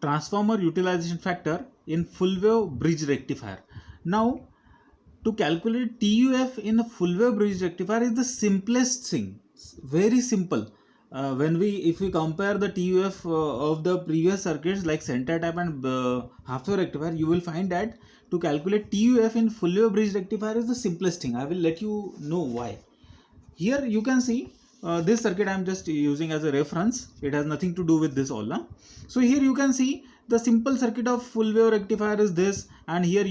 transformer utilization factor in full wave bridge rectifier. Now to calculate TUF in a full wave bridge rectifier is the simplest thing, very simple. If we compare the TUF of the previous circuits like center tap and half wave rectifier, you will find that to calculate TUF in full wave bridge rectifier is the simplest thing. I will let you know why. Here you can see this circuit I am just using as a reference. It has nothing to do with this all. So here you can see the simple circuit of full wave rectifier is this, and here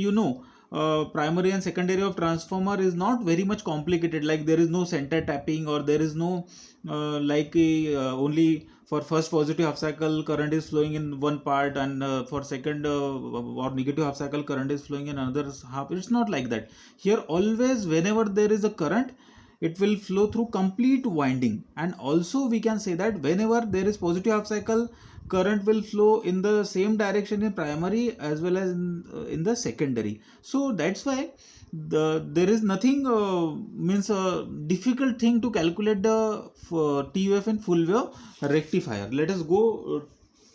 primary and secondary of transformer is not very much complicated, like there is no center tapping, or there is no only for first positive half cycle current is flowing in one part, and for second or negative half cycle current is flowing in another half. It's not like that. Here always whenever there is a current, it will flow through complete winding, and also we can say that whenever there is positive half cycle, current will flow in the same direction in primary as well as in the secondary. So that's why there is nothing difficult thing to calculate the TUF in full wave rectifier. Let us go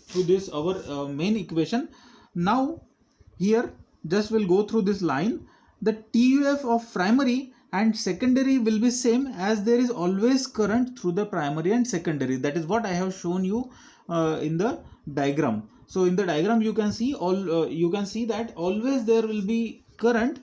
through this our main equation. Now here just we'll go through this line. The TUF of primary and secondary will be same, as there is always current through the primary and secondary. That is what I have shown you in the diagram. So in the diagram you can see you can see that always there will be current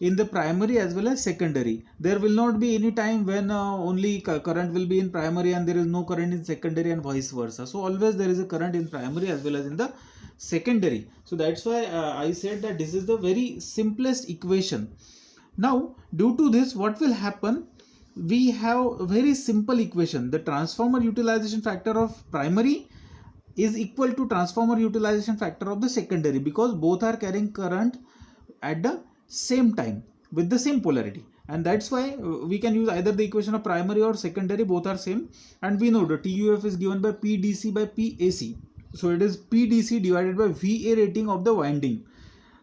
in the primary as well as secondary. There will not be any time when only current will be in primary and there is no current in secondary, and vice versa. So always there is a current in primary as well as in the secondary. So that's why I said that this is the very simplest equation. Now due to this, what will happen, we have a very simple equation. The transformer utilization factor of primary is equal to transformer utilization factor of the secondary, because both are carrying current at the same time with the same polarity, and that's why we can use either the equation of primary or secondary, both are same. And we know the TUF is given by PDC by PAC. So it is PDC divided by VA rating of the winding.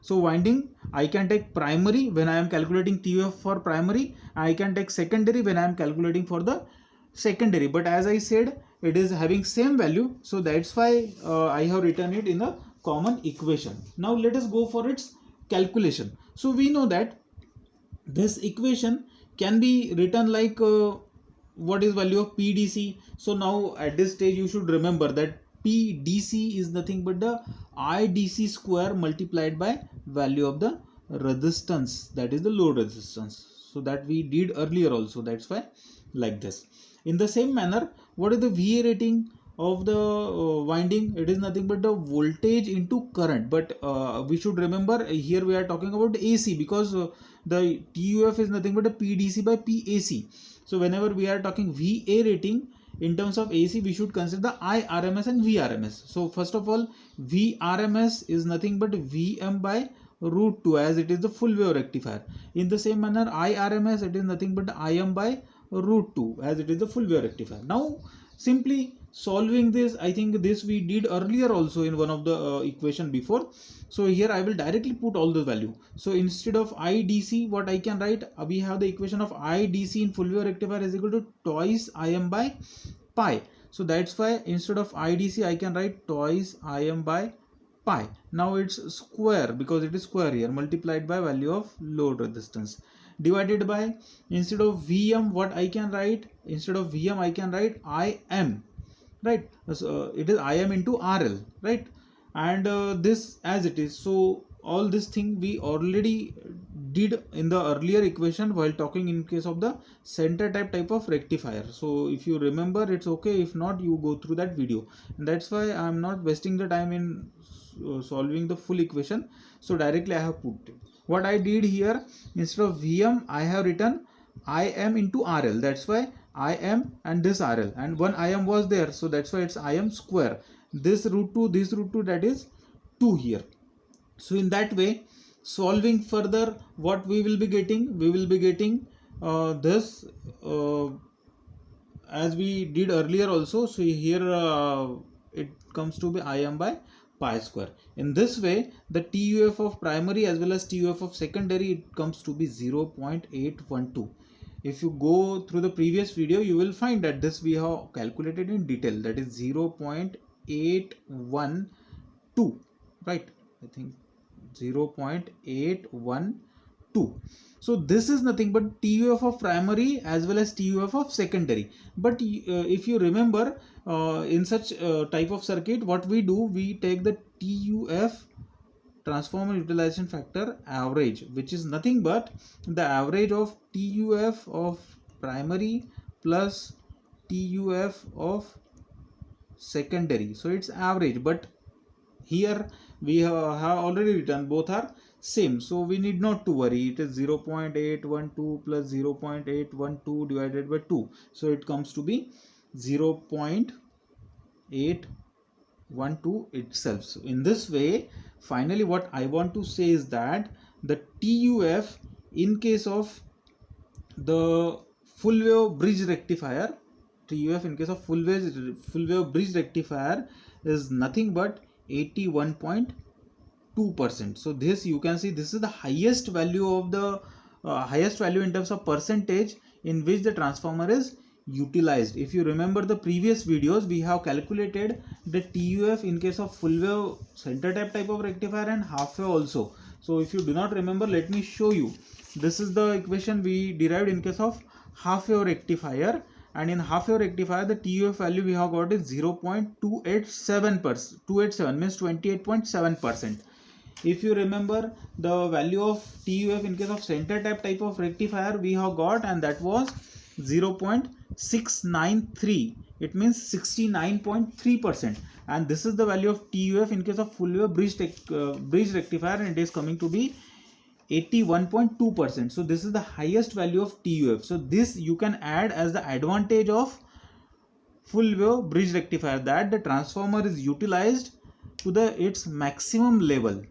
So winding, I can take primary when I am calculating TUF for primary, I can take secondary when I am calculating for the secondary, but as I said, it is having same value, so that's why I have written it in a common equation. Now let us go for its calculation. So we know that this equation can be written like what is value of PDC. So now at this stage you should remember that PDC is nothing but the IDC square multiplied by value of the resistance, that is the load resistance. So that we did earlier also, that's why like this. In the same manner, what is the VA rating of the winding? It is nothing but the voltage into current, but we should remember here we are talking about AC, because the TUF is nothing but a PDC by PAC. So whenever we are talking VA rating in terms of AC, we should consider the IRMS and VRMS. So first of all, VRMS is nothing but VM by root 2, as it is the full wave rectifier. In the same manner, IRMS, it is nothing but IM by root 2, as it is the full wave rectifier. Now simply solving this, I think this we did earlier also in one of the equation before. So here I will directly put all the value. So instead of IDC, what I can write, we have the equation of IDC in full wave rectifier is equal to twice IM by pi. So that's why instead of IDC I can write twice IM by pi. Now it's square, because it is square here, multiplied by value of load resistance, divided by, instead of VM, what I can write, instead of VM I can write IM, right? So it is IM into RL, right? And this as it is. So all this thing we already did in the earlier equation while talking in case of the center type of rectifier. So if you remember, it's okay. If not, you go through that video, and that's why I'm not wasting the time in solving the full equation. So directly I have put it. What I did here, instead of VM I have written IM into RL. That's why IM and this RL, and one IM was there, so that's why it's IM square. This root 2, this root 2, that is 2 here. So in that way, solving further, what we will be getting, this as we did earlier also. So here it comes to be IM by pi square. In this way, the TUF of primary as well as TUF of secondary, it comes to be 0.812. If you go through the previous video, you will find that this we have calculated in detail, that is 0.812 right? I think 0.812. So this is nothing but TUF of primary as well as TUF of secondary. But if you remember, in such type of circuit, what we do, we take the TUF, transformer utilization factor average, which is nothing but the average of TUF of primary plus TUF of secondary. So it's average, but here we have already written both are same, so we need not to worry. It is 0.812 plus 0.812 divided by 2, so it comes to be 0.812 itself. So in this way, finally what I want to say is that the TUF in case of the full wave bridge rectifier, TUF in case of full wave bridge rectifier is nothing but 81.2%. So this, you can see, this is the highest value of the highest value in terms of percentage in which the transformer is utilized. If you remember the previous videos, we have calculated the TUF in case of full wave center tap type of rectifier and half wave also. So if you do not remember, let me show you. This is the equation we derived in case of half wave rectifier, and in half wave rectifier the TUF value we have got is 0.287%. 287 means 28.7%. If you remember, the value of TUF in case of center tap type of rectifier we have got, and that was 0.693. It means 69.3%. And this is the value of TUF in case of full wave bridge rectifier, and it is coming to be 81.2%. So this is the highest value of TUF. So this you can add as the advantage of full wave bridge rectifier, that the transformer is utilized to its maximum level.